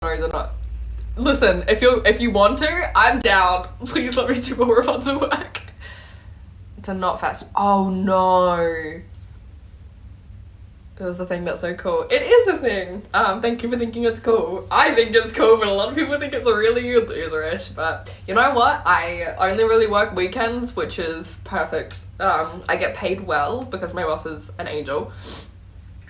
or not. Listen, if you want to, I'm down. Please let me do more Rapunzel work. To not fast. Oh no. It was the thing that's so cool. It is a thing. Thank you for thinking it's cool. I think it's cool, but a lot of people think it's really loserish. But you know what? I only really work weekends, which is perfect. I get paid well because my boss is an angel.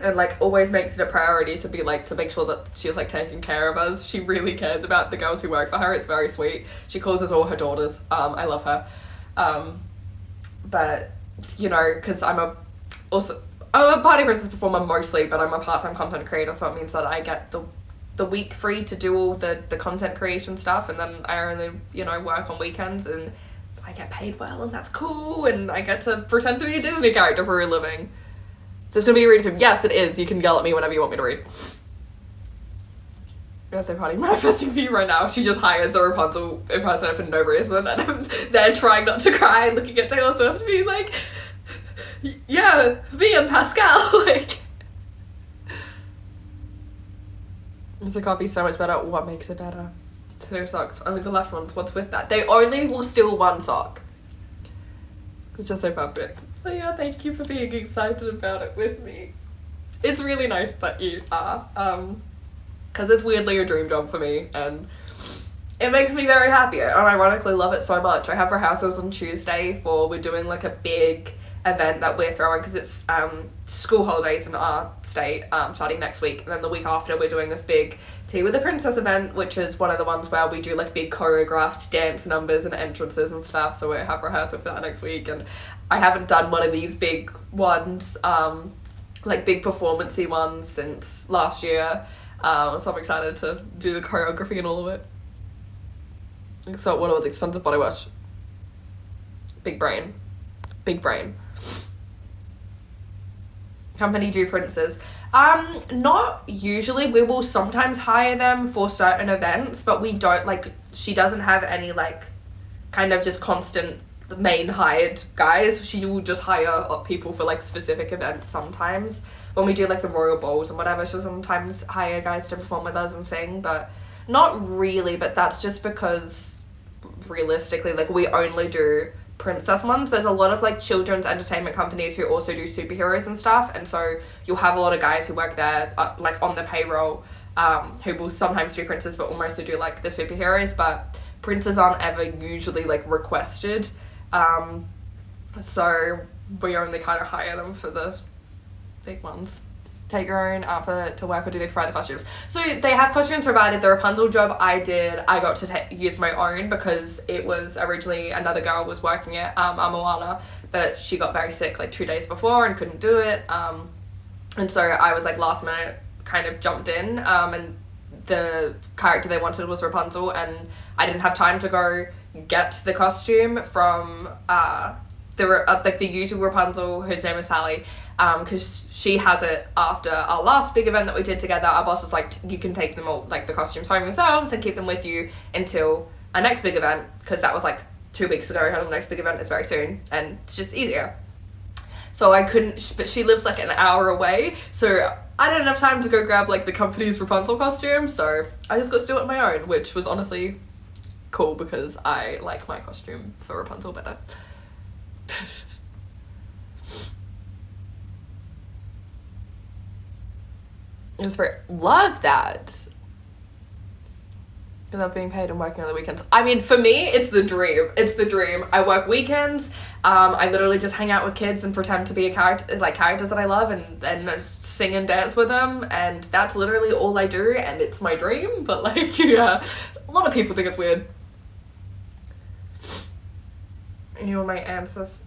And like always makes it a priority to be like to make sure that she's like taking care of us. She really cares about the girls who work for her. It's very sweet. She calls us all her daughters. I love her. But you know, because I'm a party princess performer mostly, but I'm a part-time content creator, so it means that I get the week free to do all the content creation stuff, and then I only, you know, work on weekends, and I get paid well, and that's cool, and I get to pretend to be a Disney character for a living. So it's gonna be a reading soon. Yes, it is. You can yell at me whenever you want me to read. Birthday party manifesting for you right now. She just hires a Rapunzel impersonator for no reason, and I'm there trying not to cry, looking at Taylor Swift, being like, yeah, me and Pascal, like. Is the coffee so much better? What makes it better? Two socks, only the left ones. What's with that? They only will steal one sock. It's just so perfect. So yeah, thank you for being excited about it with me. It's really nice that you are, because it's weirdly a dream job for me, and it makes me very happy, and I ironically love it so much. I have rehearsals on Tuesday we're doing like a big event that we're throwing, because it's school holidays in our state, starting next week, and then the week after we're doing this big Tea with the Princess event, which is one of the ones where we do like big choreographed dance numbers and entrances and stuff. So we have rehearsal for that next week, and I haven't done one of these big ones, like big performance-y ones, since last year, so I'm excited to do the choreography and all of it. So what are the expensive body wash? Big brain. Company do princes. Not usually. We will sometimes hire them for certain events, but we don't, like, she doesn't have any like kind of just constant main hired guys. She will just hire people for like specific events sometimes. When we do like the royal balls and whatever, she'll sometimes hire guys to perform with us and sing, but not really. But that's just because realistically, like, we only do princess ones. There's a lot of like children's entertainment companies who also do superheroes and stuff, and so you'll have a lot of guys who work there like on the payroll, who will sometimes do princes but will mostly do like the superheroes, but princes aren't ever usually like requested, so we only kind of hire them for the big ones. Take your own outfit to work, or do they provide the costumes? So they have costumes provided. The Rapunzel job I got to use my own, because it was originally another girl was working it, Moana, but she got very sick like 2 days before and couldn't do it, and so I was like last minute kind of jumped in, and the character they wanted was Rapunzel, and I didn't have time to go get the costume from the usual Rapunzel, whose name is Sally, because she has it after our last big event that we did together. Our boss was like, you can take them all, like the costumes home yourselves and keep them with you until our next big event, because that was like 2 weeks ago, and the next big event is very soon, and it's just easier. So I couldn't, but she lives like an hour away, so I didn't have time to go grab like the company's Rapunzel costume, so I just got to do it on my own, which was honestly cool because I like my costume for Rapunzel better. It was love that. I love being paid and working on the weekends. I mean, for me, it's the dream. It's the dream. I work weekends. I literally just hang out with kids and pretend to be characters that I love, and sing and dance with them, and that's literally all I do, and it's my dream. But like, yeah, a lot of people think it's weird. You were my ancestors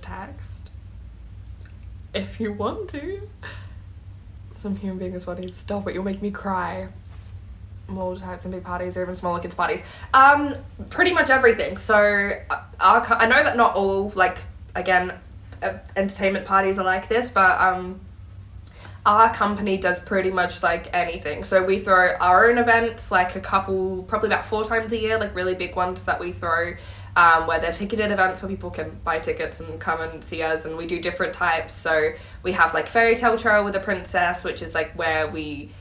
text. If you want to. Some human being is funny. Stop it, you'll make me cry. More types and big parties, or even smaller kids parties. Pretty much everything. So I know that not all, like, again, entertainment parties are like this, but our company does pretty much like anything. So we throw our own events, like a couple, probably about 4 times a year, like really big ones that we throw, where they're ticketed events where people can buy tickets and come and see us, and we do different types. So we have like Fairy Tale Trail with a Princess, which is like where we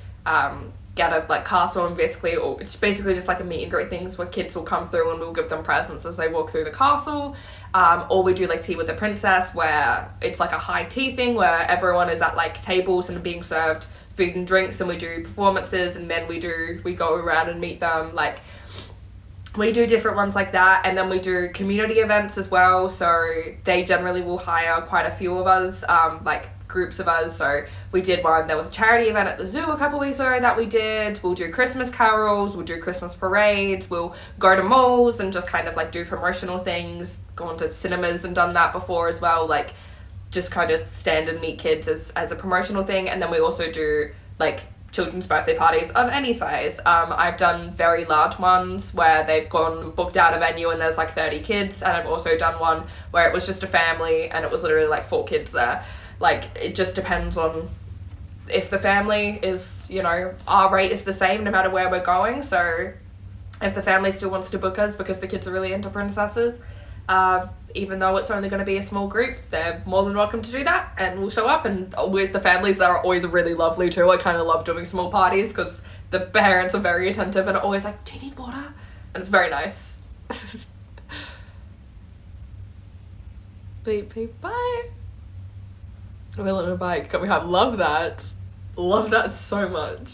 get a like castle, and basically, or it's basically just like a meet and greet things where kids will come through and we'll give them presents as they walk through the castle. Or we do like tea with the princess, where it's like a high tea thing where everyone is at like tables and being served food and drinks, and we do performances, and then we go around and meet them. Like, we do different ones like that, and then we do community events as well. So they generally will hire quite a few of us, like groups of us. So we did one, there was a charity event at the zoo a couple weeks ago that we did. We'll do Christmas carols, we'll do Christmas parades, we'll go to malls and just kind of like do promotional things, gone to cinemas and done that before as well, like just kind of stand and meet kids as a promotional thing. And then we also do like children's birthday parties of any size. I've done very large ones where they've gone booked out a venue and there's like 30 kids, and I've also done one where it was just a family and it was literally like 4 kids there. Like, it just depends on if the family is, you know, our rate is the same no matter where we're going. So if the family still wants to book us because the kids are really into princesses, even though it's only going to be a small group, they're more than welcome to do that, and we'll show up. And with the families, they're always really lovely too. I kind of love doing small parties because the parents are very attentive and are always like, do you need water? And it's very nice. Beep, beep, bye. We're on a bike. We have love that so much.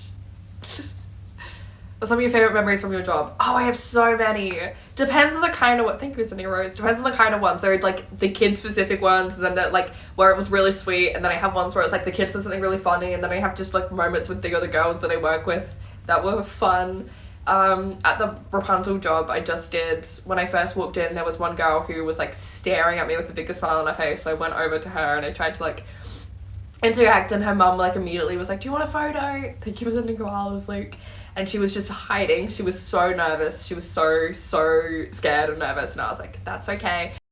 What's some of your favorite memories from your job? Oh, I have so many. Depends on the kind of what. Thank you, Sydney Rose. Depends on the kind of ones. There are like the kid specific ones, and then like where it was really sweet, and then I have ones where it's like the kids did something really funny, and then I have just like moments with the other girls that I work with that were fun. At the Rapunzel job I just did, when I first walked in, there was one girl who was like staring at me with the biggest smile on her face. So I went over to her and I tried to like interact, and her mum like immediately was like, do you want a photo? Thank you for sending koalas, Luke. And she was just hiding. She was so nervous. She was so scared and nervous, and I was like, that's okay.